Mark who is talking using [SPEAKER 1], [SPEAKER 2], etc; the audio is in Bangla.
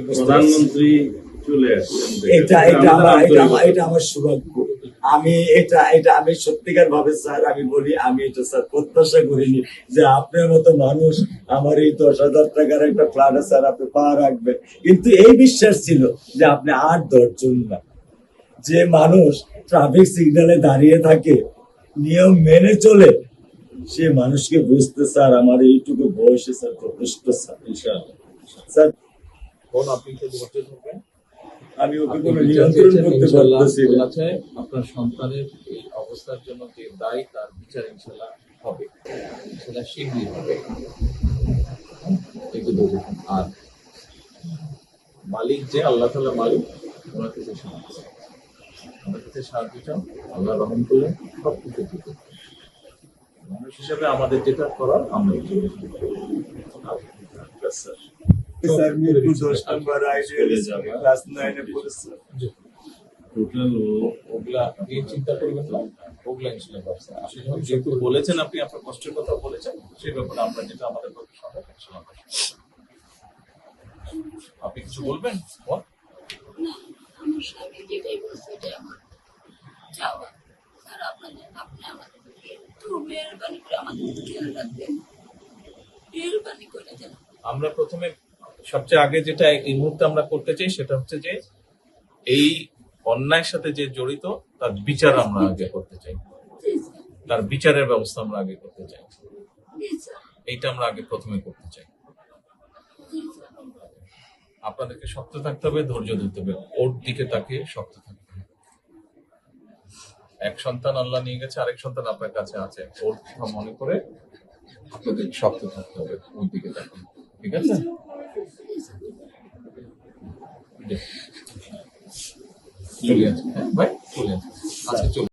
[SPEAKER 1] প্রধানমন্ত্রী চলে আসছেন,
[SPEAKER 2] এটা আমার সৌভাগ্য। আমি আমি সত্যিকার ভাবে স্যার আমি বলি, আমি এটা স্যার প্রত্যাশা করিনি যে আপনার মতো মানুষ আমার এই 10,000 টাকার একটা ফ্ল্যাটে স্যার আপনি পা রাখবেন, কিন্তু এই বিশ্বাস ছিল যে আপনি 8-10 জন না, যে মানুষ ট্রাফিক সিগন্যালে দাঁড়িয়ে থাকে, নিয়ম মেনে চলে, সে মানুষকে বুঝতে স্যার আমার এইটুকু বয়সে স্যার যথেষ্ট স্যার। স্যার
[SPEAKER 1] আপনি তো ধৈর্য ধরবেন,
[SPEAKER 2] আমি ওকে কোনো নিয়ন্ত্রণ করতে পারতেছি না।
[SPEAKER 1] আপনার সন্তানের এই অবস্থার জন্য যে দায়ী, তার বিচার ইনশাল্লাহ হবে, সেটা শীঘ্রই হবে। আর মালিক যে আল্লাহ তাআলা মালিক, ওনার কাছে সাহায্য, আমার কাছে সাহায্য চাও, আল্লাহ রহম করলে সব কিছু ঠিক হবে। মানুষ হিসাবে আমাদের যেটা করার আমরা
[SPEAKER 2] স্যার মিরপুর 10 নম্বর আইডিয়ালে যাবে, ক্লাস 9 এ পড়ে স্যার।
[SPEAKER 1] টোটাল ওগুলা নিয়ে চিন্তা করবেন না, ওগুলা ইনশাল্লাহ ব্যবস্থা। আপনি যেহেতু বলেছেন, আপনি আপনার কষ্টের কথা বলেছেন, সেই ব্যাপারে আমরা যেটা আমাদের পক্ষে সম্ভব ইনশাল্লাহ। আপনি কিছু বলবেন?
[SPEAKER 3] আমার স্বামী যেটাই বলছে এটা আমার চাওয়া। স্যার আপনি আমাদের একটু মেহরবানি করে আমাদের খেয়াল রাখবেন, মেহরবানি করে যেন।
[SPEAKER 1] আমরা প্রথমে সবচেয়ে আগে যেটা এই মুহূর্তে আমরা করতে চাই সেটা হচ্ছে যে এই অন্যায়ের সাথে যে জড়িত তার বিচার আমরা আগে করতে চাই, তার বিচারের ব্যবস্থা আমরা আগে করতে চাই, এইটা আমরা আগে প্রথমে করতে চাই। আপনাদেরকে শক্ত থাকতে হবে, ধৈর্য ধরতে হবে, ওর দিকে তাকিয়ে শক্ত থাকতে হবে। এক সন্তান আল্লাহ নিয়ে গেছে, আরেক সন্তান আপনার কাছে আছে, ওর কথা মনে করে আপনাদের শক্ত থাকতে হবে, ওর দিকে তাকিয়ে। ঠিক আছে? চলে আসছে, হ্যাঁ ভাই, চলে আসছে, আচ্ছা চলে